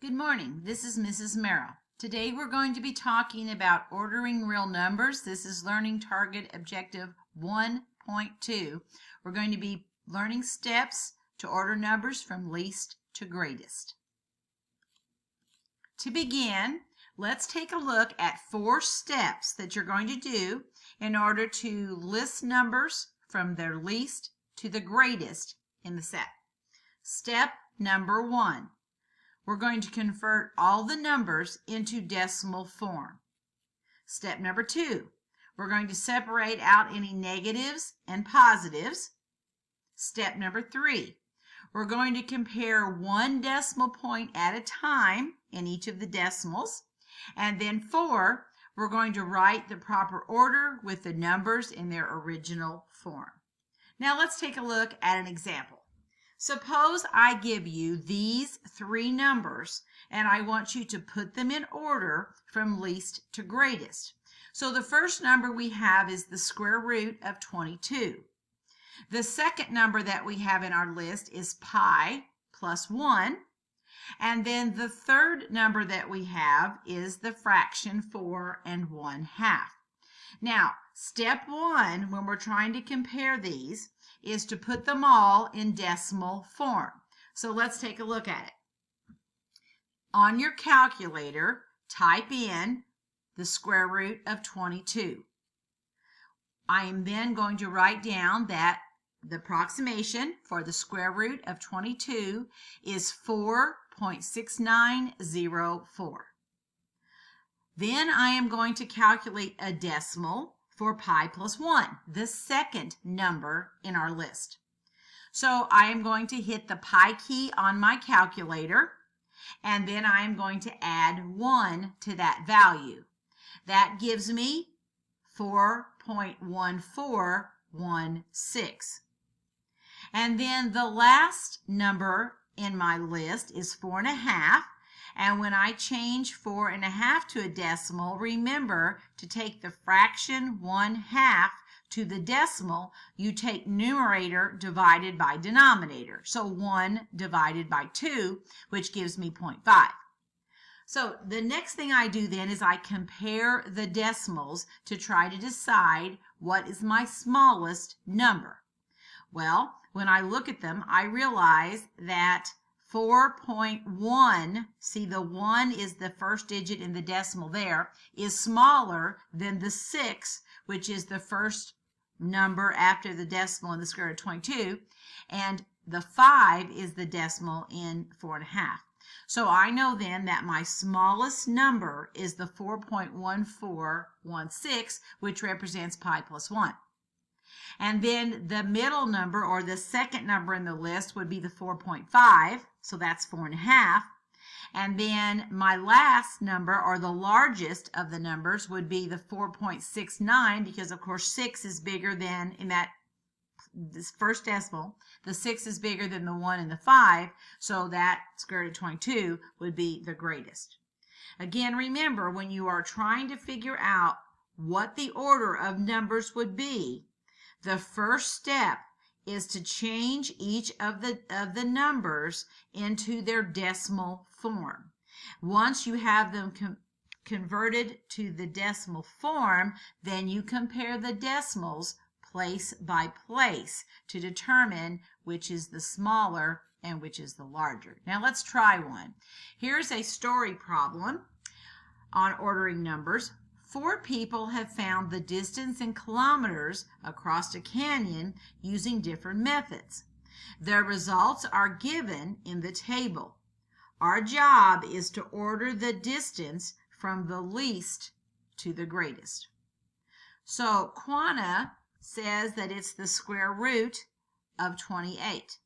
Good morning, this is Mrs. Merrill. Today we're going to be talking about ordering real numbers. This is Learning Target Objective 1.2. We're going to be learning steps to order numbers from least to greatest. To begin, let's take a look at 4 steps that you're going to do in order to list numbers from their least to the greatest in the set. Step number 1. We're going to convert all the numbers into decimal form. Step number 2, we're going to separate out any negatives and positives. Step number 3, we're going to compare one decimal point at a time in each of the decimals. And then 4, we're going to write the proper order with the numbers in their original form. Now let's take a look at an example. Suppose I give you these 3 numbers and I want you to put them in order from least to greatest. So the first number we have is the square root of 22. The second number that we have in our list is pi plus 1. And then the third number that we have is the fraction 4 1/2. Now, step 1, when we're trying to compare these, is to put them all in decimal form. So let's take a look at it. On your calculator, type in the square root of 22. I am then going to write down that the approximation for the square root of 22 is 4.6904. Then I am going to calculate a decimal for pi plus 1, the second number in our list. So I am going to hit the pi key on my calculator, and then I am going to add 1 to that value. That gives me 4.1416. And then the last number in my list is 4.5. And when I change 4.5 to a decimal, remember to take the fraction 1/2 to the decimal. You take numerator divided by denominator. So 1 divided by 2, which gives me 0.5. So the next thing I do then is I compare the decimals to try to decide what is my smallest number. Well, when I look at them, I realize that 4.1, see the 1 is the first digit in the decimal there, is smaller than the 6, which is the first number after the decimal in the square root of 22, and the 5 is the decimal in 4.5. So I know then that my smallest number is the 4.1416, which represents pi plus 1. And then the middle number, or the second number in the list, would be the 4.5, so that's 4.5. And then my last number, or the largest of the numbers, would be the 4.69, because of course 6 is bigger than, in this first decimal, the 6 is bigger than the 1 and the 5, so that square root of 22 would be the greatest. Again, remember, when you are trying to figure out what the order of numbers would be, the first step is to change each of the numbers into their decimal form. Once you have them converted to the decimal form, then you compare the decimals place by place to determine which is the smaller and which is the larger. Now let's try one. Here's a story problem on ordering numbers. 4 people have found the distance in kilometers across a canyon using different methods. Their results are given in the table. Our job is to order the distance from the least to the greatest. So Quanah says that it's the square root of 28.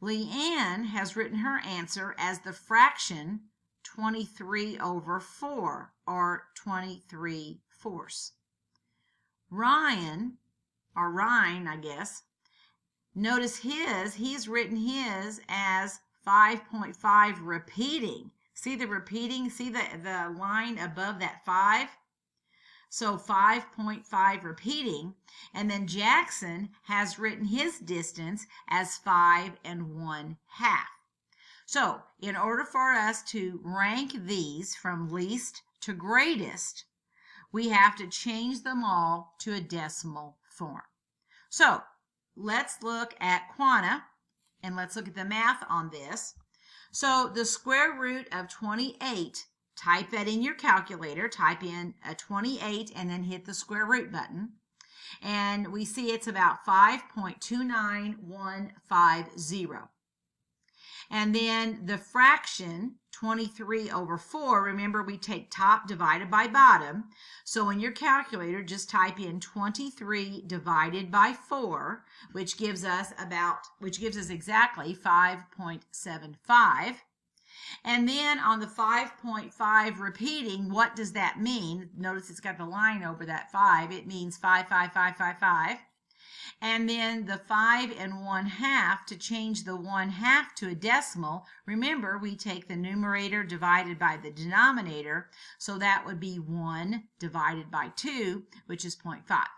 Leanne has written her answer as the fraction 23/4, or 23/4. Ryan, or Ryan, I guess, notice he's written his as 5.5 repeating. See the repeating? See the line above that 5? So 5.5 repeating. And then Jackson has written his distance as 5 1/2. So in order for us to rank these from least to greatest, we have to change them all to a decimal form. So let's look at quanta, and let's look at the math on this. So the square root of 28, type that in your calculator, type in a 28 and then hit the square root button. And we see it's about 5.29150. And then the fraction 23 over 4, remember we take top divided by bottom. So in your calculator, just type in 23 divided by 4, which gives us exactly 5.75. And then on the 5.5 repeating, what does that mean? Notice it's got the line over that 5. It means 55555. And then the 5 1/2, to change the 1/2 to a decimal, remember we take the numerator divided by the denominator, so that would be 1 divided by 2, which is 0.5.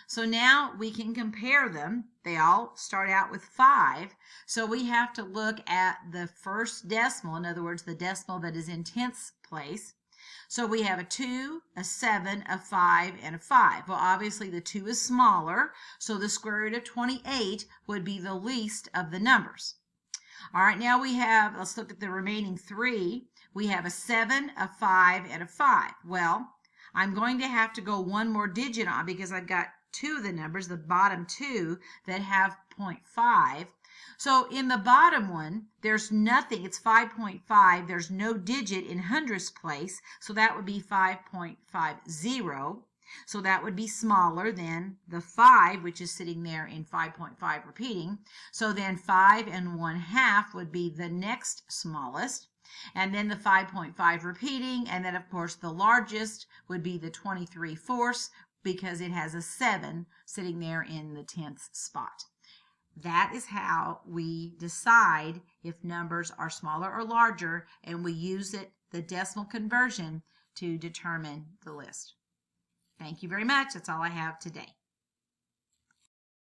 So now we can compare them. They all start out with 5, so we have to look at the first decimal, in other words, the decimal that is in tenths place. So we have a 2, a 7, a 5, and a 5. Well, obviously the 2 is smaller, so the square root of 28 would be the least of the numbers. All right, now let's look at the remaining 3. We have a 7, a 5, and a 5. Well, I'm going to have to go one more digit on because I've got 2 of the numbers, the bottom 2, that have 0.5. So in the bottom one, there's nothing. It's 5.5. There's no digit in hundredths place, so that would be 5.50. So that would be smaller than the 5, which is sitting there in 5.5 repeating. So then 5 1/2 would be the next smallest. And then the 5.5 repeating, and then of course the largest would be the 23/4 because it has a 7 sitting there in the 10th spot. That is how we decide if numbers are smaller or larger, and we use the decimal conversion to determine the list. Thank you very much. That's all I have today.